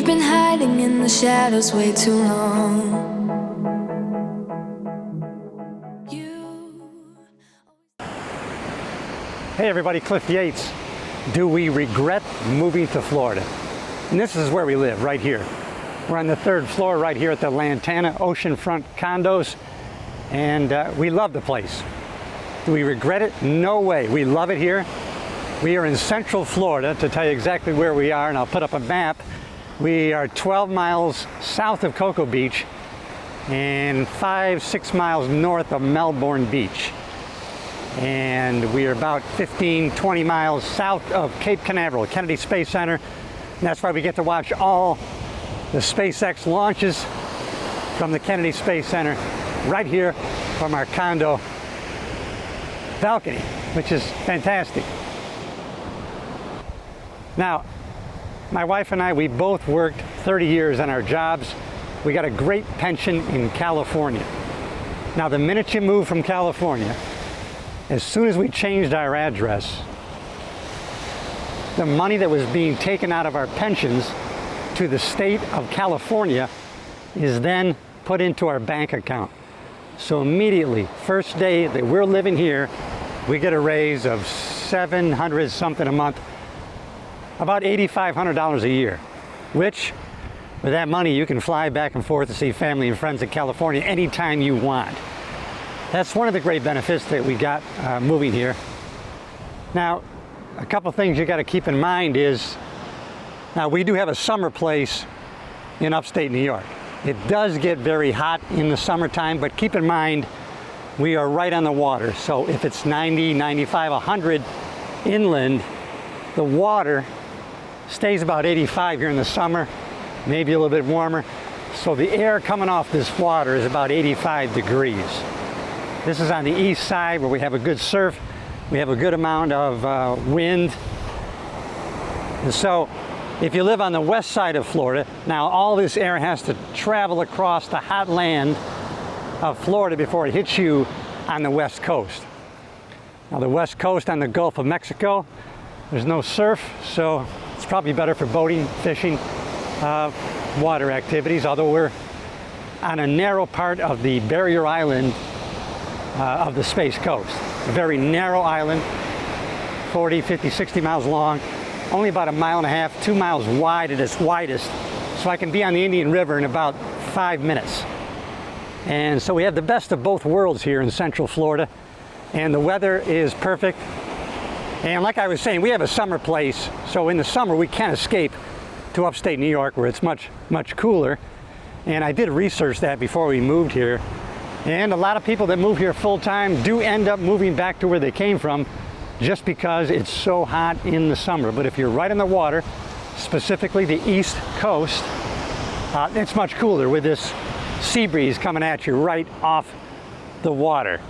We've been hiding in the shadows way too long. Hey everybody, Cliff Yates. Do we regret moving to Florida? And this is where we live, right here. We're on the 3rd floor right here at the Lantana Oceanfront Condos, and we love the place. Do we regret it? No way. We love it here. We are in Central Florida, to tell you exactly where we are, and I'll put up a map. We are 12 miles south of Cocoa Beach and 5-6 miles north of Melbourne Beach. And we are about 15-20 miles south of Cape Canaveral, Kennedy Space Center. And that's why we get to watch all the SpaceX launches from the Kennedy Space Center right here from our condo balcony, which is fantastic. Now, my wife and I, we both worked 30 years on our jobs. We got a great pension in California. Now, the minute you move from California, as soon as we changed our address, the money that was being taken out of our pensions to the state of California is then put into our bank account. So immediately, first day that we're living here, we get a raise of $700 something a month, about $8,500 a year, which with that money you can fly back and forth to see family and friends in California anytime you want. That's one of the great benefits that we got moving here. Now, a couple things you got to keep in mind is, now we do have a summer place in upstate New York. It does get very hot in the summertime, but keep in mind, we are right on the water. So if it's 90, 95, 100 inland, the water stays about 85 here in the summer, maybe a little bit warmer. So the air coming off this water is about 85 degrees. This is on the east side where we have a good surf. We have a good amount of wind. And so if you live on the west side of Florida, now all this air has to travel across the hot land of Florida before it hits you on the west coast. Now the west coast on the Gulf of Mexico, there's no surf, so it's probably better for boating, fishing, water activities, although we're on a narrow part of the barrier island of the Space Coast. A very narrow island, 40, 50, 60 miles long, only about 1.5 miles, 2 miles wide at its widest. So I can be on the Indian River in about 5 minutes. And so we have the best of both worlds here in Central Florida, and the weather is perfect. And like I was saying, we have a summer place, so in the summer we can escape to upstate New York where it's much, much cooler. And I did research that before we moved here. And a lot of people that move here full-time do end up moving back to where they came from just because it's so hot in the summer. But if you're right on the water, specifically the East Coast, it's much cooler with this sea breeze coming at you right off the water.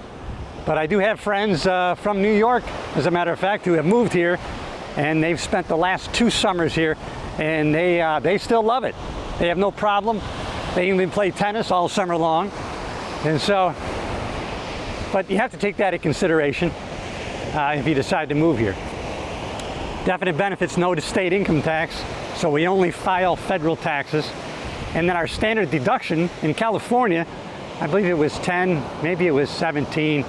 But I do have friends from New York, as a matter of fact, who have moved here, and they've spent the last 2 summers here, and they still love it. They have no problem. They even play tennis all summer long. And so, but you have to take that into consideration if you decide to move here. Definite benefits, no state income tax, so we only file federal taxes. And then our standard deduction in California, I believe it was 10, maybe it was 17.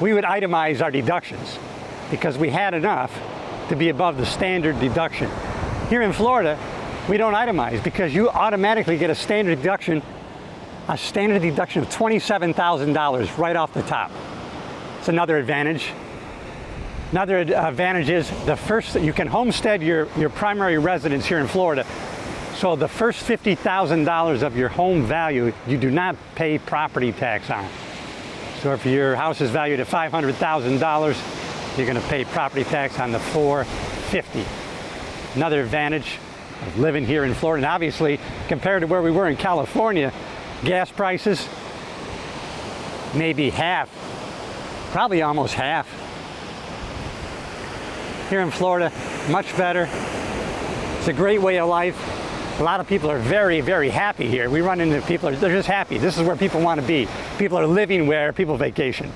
We would itemize our deductions because we had enough to be above the standard deduction. Here in Florida, we don't itemize because you automatically get a standard deduction of $27,000 right off the top. It's another advantage. Another advantage is you can homestead your primary residence here in Florida. So the first $50,000 of your home value, you do not pay property tax on. So if your house is valued at $500,000, you're going to pay property tax on the $450,000. Another advantage of living here in Florida, and obviously compared to where we were in California, gas prices, maybe half, probably almost half. Here in Florida, much better. It's a great way of life. A lot of people are very, very happy here. We run into people, they're just happy. This is where people want to be. People are living where people vacation.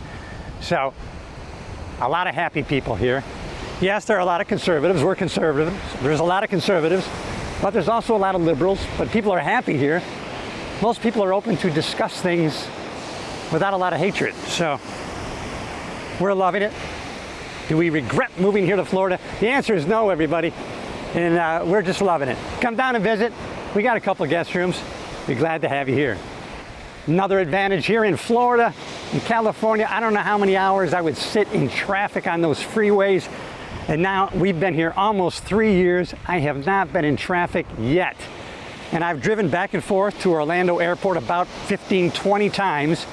So, a lot of happy people here. Yes, there are a lot of conservatives. We're conservatives. There's a lot of conservatives. but there's also a lot of liberals, but people are happy here. Most people are open to discuss things without a lot of hatred. So we're loving it. Do we regret moving here to Florida? The answer is no, everybody. And we're just loving it. Come down and visit. We got a couple of guest rooms. Be glad to have you here. Another advantage here in Florida, in California, I don't know how many hours I would sit in traffic on those freeways. And now we've been here almost 3 years. I have not been in traffic yet. And I've driven back and forth to Orlando Airport about 15, 20 times.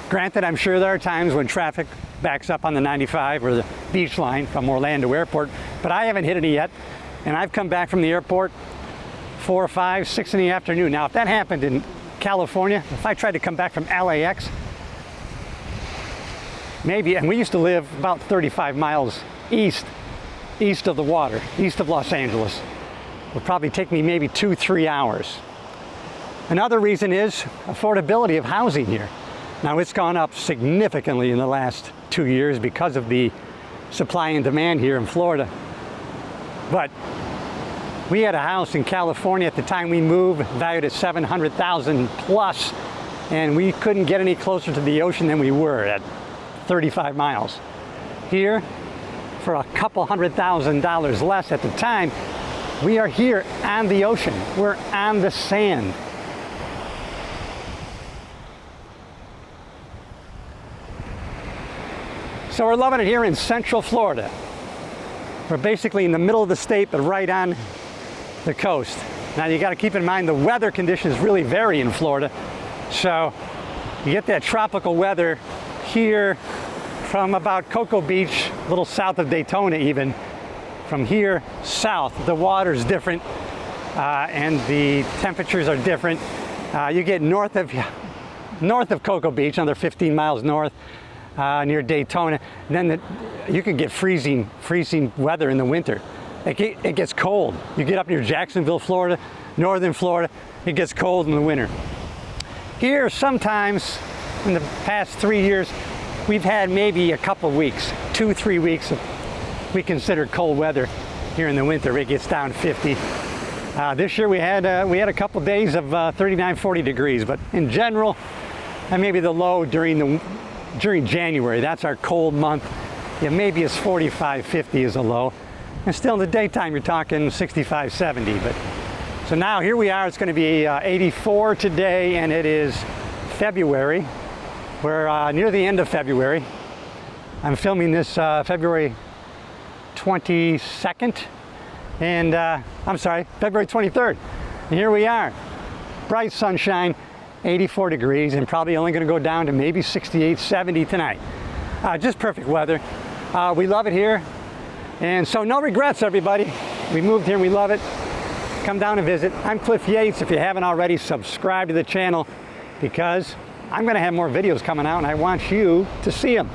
Granted, I'm sure there are times when traffic backs up on the 95 or the beach line from Orlando Airport, but I haven't hit any yet. And I've come back from the airport 4 or 5, 6 in the afternoon. Now, if that happened in California, if I tried to come back from LAX, maybe, and we used to live about 35 miles east of the water, east of Los Angeles. It would probably take me maybe 2-3 hours. Another reason is affordability of housing here. Now, it's gone up significantly in the last 2 years because of the supply and demand here in Florida. But we had a house in California at the time we moved, valued at $700,000 plus, and we couldn't get any closer to the ocean than we were at 35 miles. Here, for a couple $100,000 less at the time, we are here on the ocean. We're on the sand. So we're loving it here in Central Florida. We're basically in the middle of the state, but right on the coast. Now you got to keep in mind the weather conditions really vary in Florida. So you get that tropical weather here from about Cocoa Beach, a little south of Daytona even. From here south, the water's different and the temperatures are different. You get north of Cocoa Beach, another 15 miles north, near Daytona, then you can get freezing weather in the winter. It gets cold. You get up near Jacksonville, Florida, northern Florida, it gets cold in the winter. Here, sometimes in the past 3 years, we've had maybe a couple weeks, 2-3 weeks of we consider cold weather here in the winter. It gets down 50. This year we had a couple days of 39, 40 degrees, but in general, and maybe the low during January, that's our cold month. Yeah, maybe it's 45, 50 is a low. And still in the daytime, you're talking 65, 70. But so now here we are, it's going to be 84 today, and it is February. We're near the end of February. I'm filming this February 22nd, and I'm sorry, February 23rd. And here we are, bright sunshine, 84 degrees, and probably only going to go down to maybe 68, 70 tonight. Just perfect weather. We love it here, and so no regrets, everybody. We moved here and we love it. Come down and visit. I'm Cliff Yates. If you haven't already, subscribe to the channel because I'm going to have more videos coming out and I want you to see them.